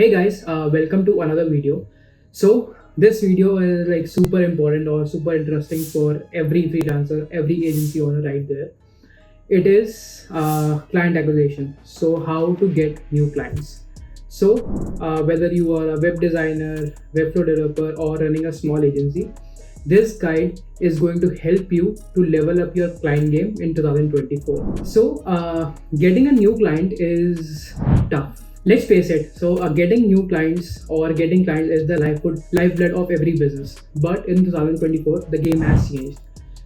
Hey guys, welcome to another video. So this video is like super important or super interesting for every freelancer, every agency owner right there. It is client acquisition. So how to get new clients. So whether you are a web designer, Webflow developer, or running a small agency, this guide is going to help you to level up your client game in 2024. So getting a new client is tough. Let's face it. So getting new clients or getting clients is the lifeblood of every business. But in 2024, the game has changed.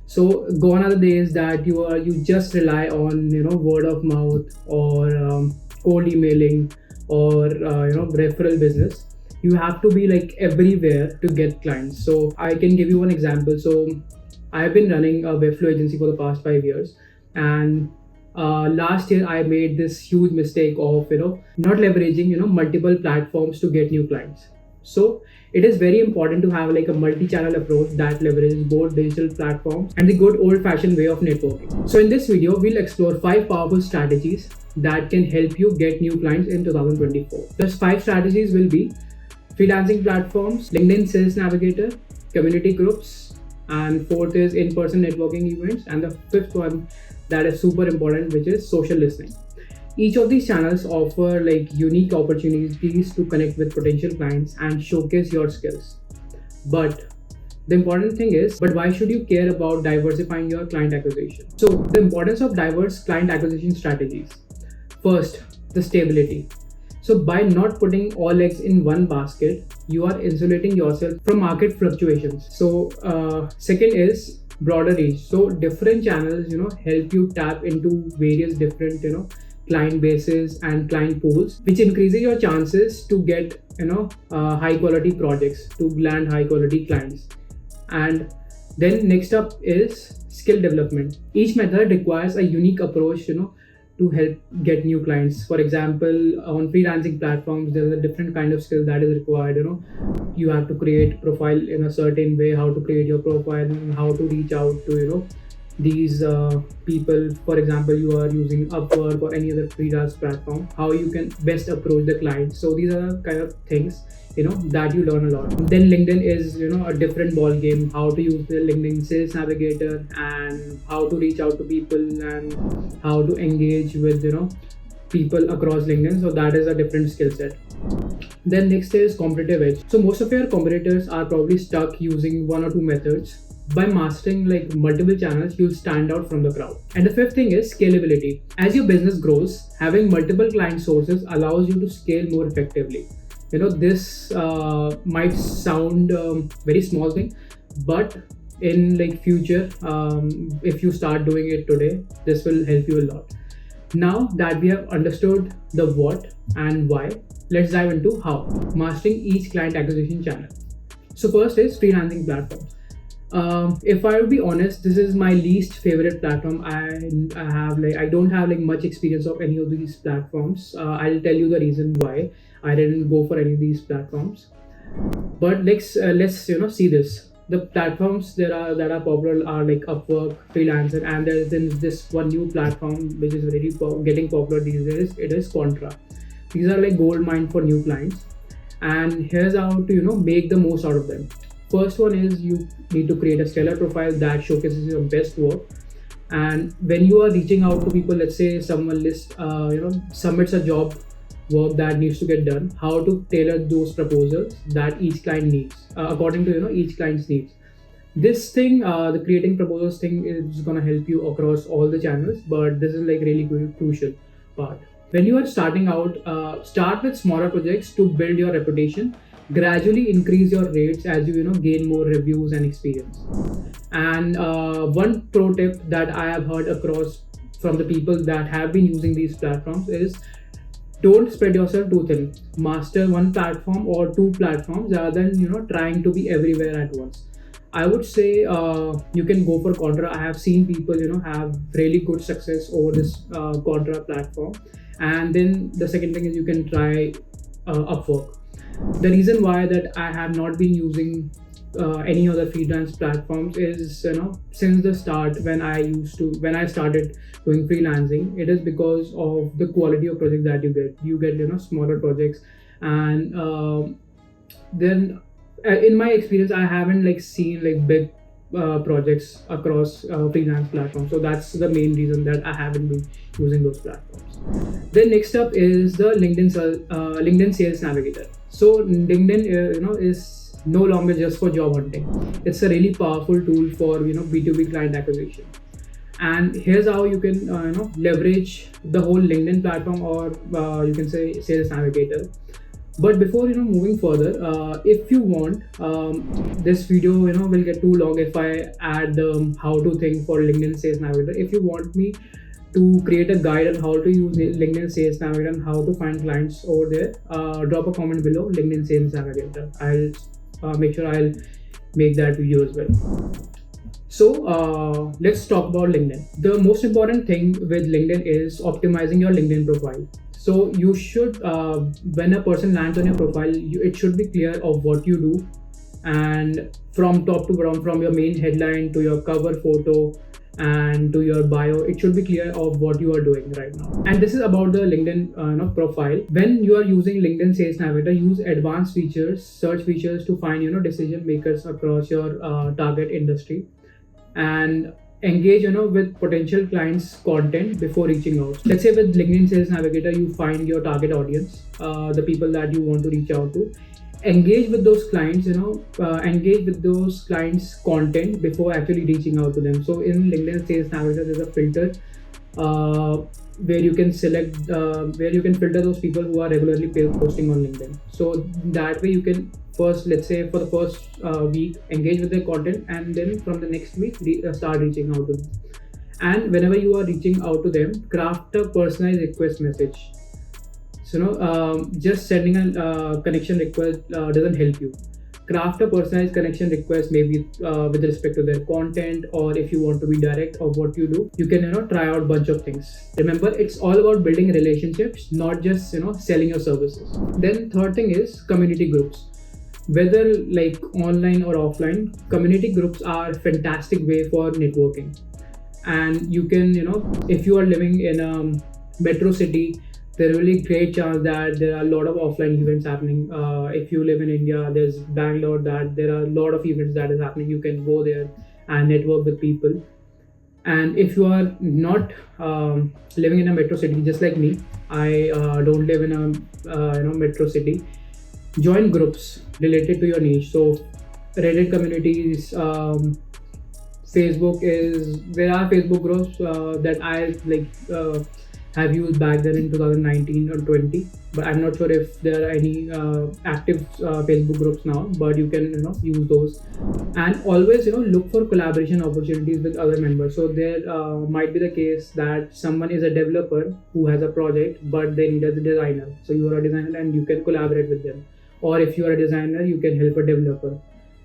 So gone are the days that you just rely on word of mouth or cold emailing or referral business. You have to be like everywhere to get clients. So I can give you one example. So I've been running a Webflow agency for the past 5 years, and last year I made this huge mistake of not leveraging multiple platforms to get new clients. So it is very important to have like a multi-channel approach that leverages both digital platforms and the good old-fashioned way of networking. So in this video, we'll explore 5 powerful strategies that can help you get new clients in 2024. Those 5 strategies will be freelancing platforms, LinkedIn Sales Navigator, community groups, and fourth is in-person networking events, and the fifth one that is super important, which is social listening. Each of these channels offer like unique opportunities to connect with potential clients and showcase your skills. But the important thing is, but why should you care about diversifying your client acquisition? So the importance of diverse client acquisition strategies. First, the stability. So by not putting all eggs in one basket, you are insulating yourself from market fluctuations. So second is broader reach. So different channels help you tap into various different client bases and client pools, which increases your chances to get high quality projects, to land high quality clients. And then next up is skill development. Each method requires a unique approach to help get new clients. For example, on freelancing platforms, there's a different kind of skill that is required. You have to create profile in a certain way, how to create your profile, and how to reach out to these people. For example, you are using Upwork or any other freelance platform, how you can best approach the client. So these are the kind of things that you learn a lot. Then LinkedIn is a different ball game, how to use the LinkedIn Sales Navigator and how to reach out to people and how to engage with people across LinkedIn. So that is a different skill set. Then next is competitive edge. So most of your competitors are probably stuck using one or two methods. By mastering like multiple channels, you'll stand out from the crowd. And the fifth thing is scalability. As your business grows, having multiple client sources allows you to scale more effectively. This might sound very small thing, but in like future, if you start doing it today, this will help you a lot. Now that we have understood the what and why, let's dive into how. Mastering each client acquisition channel. So first is freelancing platform. If I would be honest, this is my least favorite platform. I don't have like much experience of any of these platforms. I'll tell you the reason why I didn't go for any of these platforms. But let's see this. The platforms that are popular are like Upwork, Freelancer, and there's this one new platform which is really getting popular these days. It is Contra. These are like gold mine for new clients, and here's how to make the most out of them. First one is you need to create a stellar profile that showcases your best work. And when you are reaching out to people, let's say someone submits a job work that needs to get done, how to tailor those proposals that each client needs according to each client's needs. This thing, the creating proposals thing, is gonna help you across all the channels, but this is like really crucial part. When you are starting out, start with smaller projects to build your reputation. Gradually increase your rates as you gain more reviews and experience. And one pro tip that I have heard across from the people that have been using these platforms is don't spread yourself too thin. Master one platform or two platforms rather than trying to be everywhere at once. I would say you can go for Contra. I have seen people have really good success over this Contra platform. And then the second thing is you can try Upwork. The reason why that I have not been using any other freelance platforms is since the start, when I started doing freelancing, it is because of the quality of projects that you get smaller projects, And then in my experience, I haven't like seen like big projects across freelance platforms. So that's the main reason that I haven't been using those platforms. Then next up is the LinkedIn Sales Navigator. So LinkedIn, is no longer just for job hunting. It's a really powerful tool for B2B client acquisition. And here's how you can leverage the whole LinkedIn platform, or you can say Sales Navigator. But before moving further, if you want, this video will get too long if I add the how to thing for LinkedIn Sales Navigator. If you want me to create a guide on how to use LinkedIn Sales Navigator and how to find clients over there, drop a comment below LinkedIn Sales Navigator. I'll make sure I'll make that video as well. So let's talk about LinkedIn. The most important thing with LinkedIn is optimizing your LinkedIn profile. So you should, when a person lands on your profile, it should be clear of what you do, and from top to bottom, from your main headline to your cover photo and to your bio, it should be clear of what you are doing right now. And this is about the LinkedIn profile. When you are using LinkedIn Sales Navigator, use advanced features, search features to find decision makers across your target industry, and engage with potential clients content before reaching out. Let's say with LinkedIn Sales Navigator, you find your target audience, the people that you want to reach out to. Engage with those clients, engage with those clients content before actually reaching out to them. So in LinkedIn Sales Navigator, there's a filter where you can select, where you can filter those people who are regularly posting on LinkedIn. So that way you can first, let's say for the first week, engage with their content, and then from the next week start reaching out to them. And whenever you are reaching out to them, craft a personalized request message. So just sending a connection request doesn't help you. Craft a personalized connection request, maybe with respect to their content, or if you want to be direct of what you do, you can try out a bunch of things. Remember, it's all about building relationships, not just selling your services. Then third thing is community groups. Whether like online or offline, community groups are a fantastic way for networking. And you can, if you are living in a metro city, there is really great chance that there are a lot of offline events happening. If you live in India, there's Bangalore, that there are a lot of events that is happening. You can go there and network with people. And if you are not living in a metro city, just like me, I don't live in a metro city. Join groups related to your niche. So Reddit communities, Facebook there are Facebook groups that I have used back then in 2019 or 20, but I'm not sure if there are any active Facebook groups now, but you can use those. And always look for collaboration opportunities with other members. So there might be the case that someone is a developer who has a project, but they need a designer. So you are a designer and you can collaborate with them. Or if you are a designer, you can help a developer.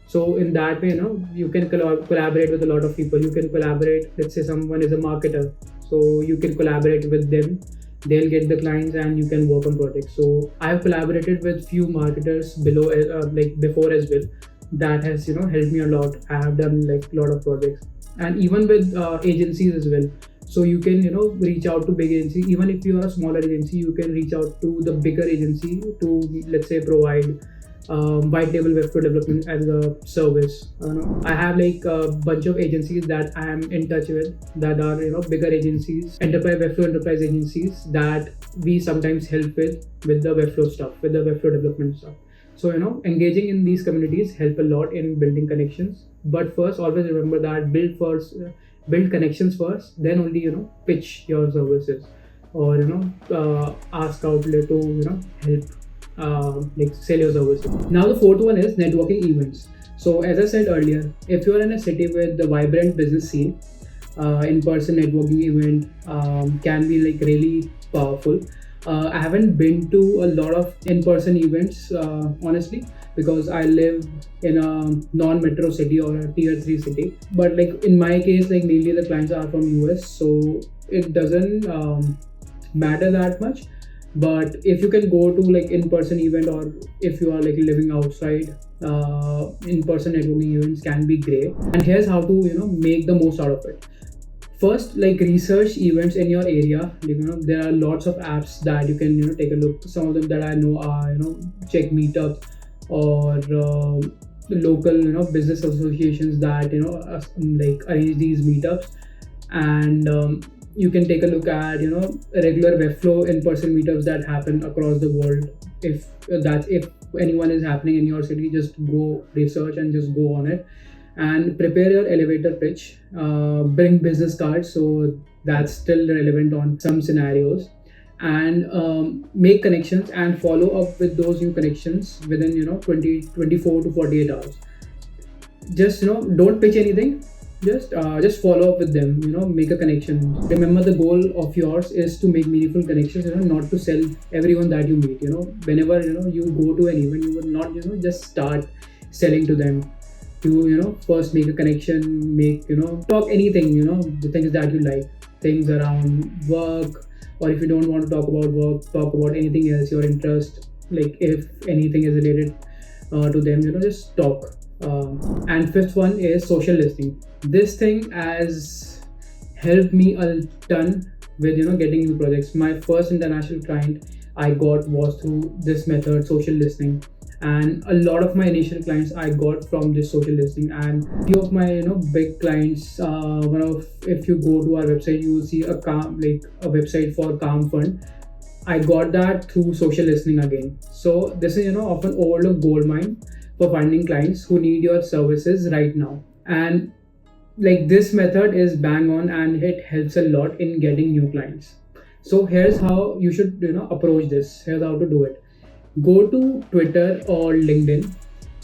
So in that way, you can collaborate with a lot of people. You can collaborate, let's say someone is a marketer, so you can collaborate with them. They'll get the clients and you can work on projects. So I have collaborated with few marketers before as well. That has helped me a lot. I have done a lot of projects, and even with agencies as well. So you can reach out to big agency. Even if you are a smaller agency, you can reach out to the bigger agency to, let's say, provide white label Webflow development as a service. I have a bunch of agencies that I am in touch with that are bigger agencies, Webflow enterprise agencies that we sometimes help with the Webflow stuff, with the Webflow development stuff. So engaging in these communities help a lot in building connections. But first, always remember that build connections first, then only pitch your services, or ask out to help sell your services. Now the fourth one is networking events. So as I said earlier, if you are in a city with the vibrant business scene, in-person networking event can be really powerful. I haven't been to a lot of in-person events honestly, because I live in a non-metro city or a tier 3 city. But in my case, mainly the clients are from US, so it doesn't matter that much. But if you can go to in-person event, or if you are living outside, in-person networking events can be great. And here's how to make the most out of it. First, like, research events in your area. There are lots of apps that you can take a look. Some of them that I know are check meetup, or the local business associations that like arrange these meetups. And you can take a look at regular Webflow in-person meetups that happen across the world. If anyone is happening in your city, just go research and just go on it, and prepare your elevator pitch. Bring business cards, so that's still relevant on some scenarios. And make connections and follow up with those new connections within 24 to 48 hours. Just don't pitch anything, just follow up with them, make a connection. Remember, the goal of yours is to make meaningful connections, not to sell everyone that you meet. Whenever you go to an event, you will not just start selling to them. You first make a connection, make talk anything, the things that you like, things around work, or if you don't want to talk about work, talk about anything else, your interest, like if anything is related to them, just talk. And fifth one is social listening. This thing has helped me a ton with getting new projects. My first international client I got was through this method, social listening. And a lot of my initial clients I got from this social listening. And few of my big clients, if you go to our website, you will see a website for Calm Fund. I got that through social listening again. So this is often overlooked gold mine for finding clients who need your services right now. And like, this method is bang on, and it helps a lot in getting new clients. So here's how you should approach this. Here's how to do it. Go to Twitter or LinkedIn.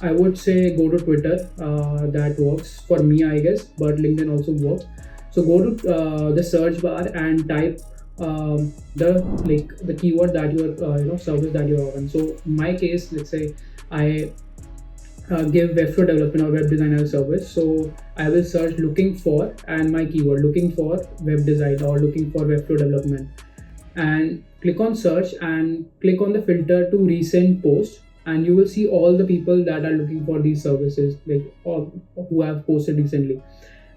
I would say go to Twitter. That works for me, I guess, but LinkedIn also works. So go to the search bar and type the keyword that your service that you're offering. So in my case, let's say I give Webflow development or web design as a service. So I will search looking for, and my keyword looking for web design or looking for Webflow development, and click on search and click on the filter to recent post, and you will see all the people that are looking for these services, like all who have posted recently.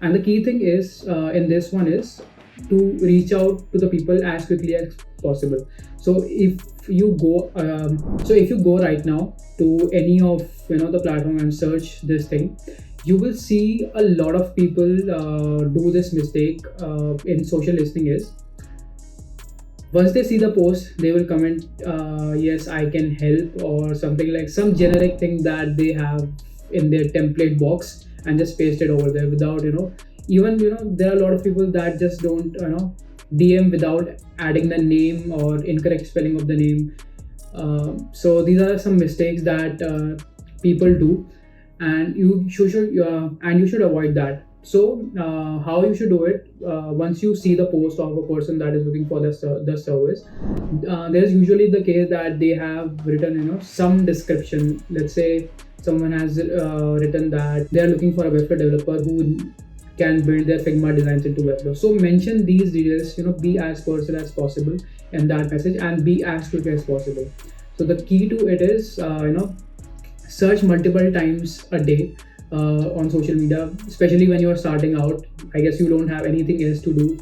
And the key thing is in this one is to reach out to the people as quickly as possible. So if you go right now to any of the platform and search this thing, you will see a lot of people do this mistake in social listening. Is once they see the post, they will comment yes, I can help, or something like some generic thing that they have in their template box, and just paste it over there without even there are a lot of people that just don't DM without adding the name or incorrect spelling of the name. So these are some mistakes that people do, and you should avoid that. So how you should do it, once you see the post of a person that is looking for the service, there is usually the case that they have written some description. Let's say someone has written that they are looking for a Webflow developer who can build their Figma designs into Webflow. So mention these details, be as personal as possible in that message, and be as quick as possible. So the key to it is search multiple times a day on social media, especially when you're starting out. I guess you don't have anything else to do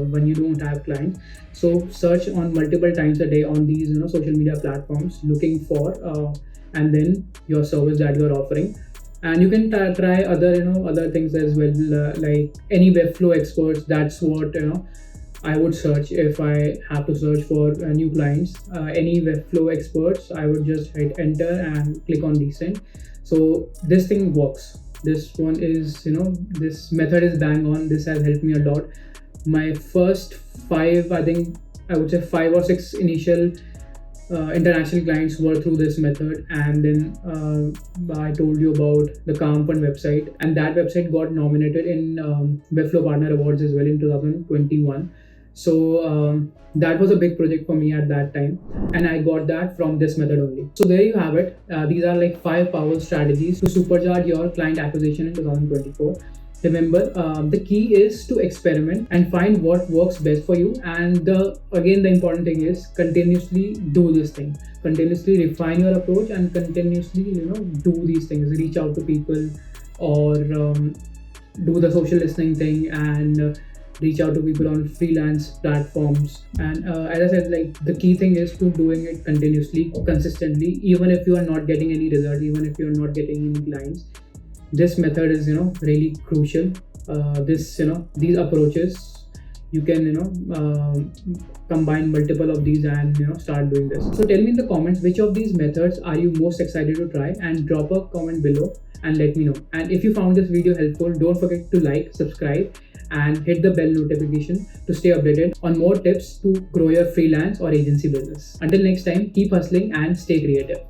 when you don't have clients. So search on multiple times a day on these social media platforms, looking for and then your service that you're offering. And you can try other things as well, like any Webflow experts. That's what I would search if I have to search for new clients. Any Webflow experts, I would just hit enter and click on recent. So this thing works. This one is this method is bang on. This has helped me a lot. My first five, I think I would say 5 or 6 initial international clients were through this method. And then I told you about the Calm Fund website, and that website got nominated in Webflow Partner Awards as well in 2021. So that was a big project for me at that time, and I got that from this method only. So there you have it. These are like 5 powerful strategies to supercharge your client acquisition in 2024. Remember, the key is to experiment and find what works best for you. And the important thing is continuously do this thing. Continuously refine your approach and continuously, do these things. Reach out to people, or do the social listening thing, and reach out to people on freelance platforms. And as I said, like the key thing is to doing it continuously, consistently, even if you are not getting any result, even if you are not getting any clients. This method is really crucial. This these approaches, you can combine multiple of these and start doing this. So tell me in the comments which of these methods are you most excited to try, and drop a comment below and let me know. And if you found this video helpful, don't forget to like, subscribe, and hit the bell notification to stay updated on more tips to grow your freelance or agency business. Until next time, keep hustling and stay creative.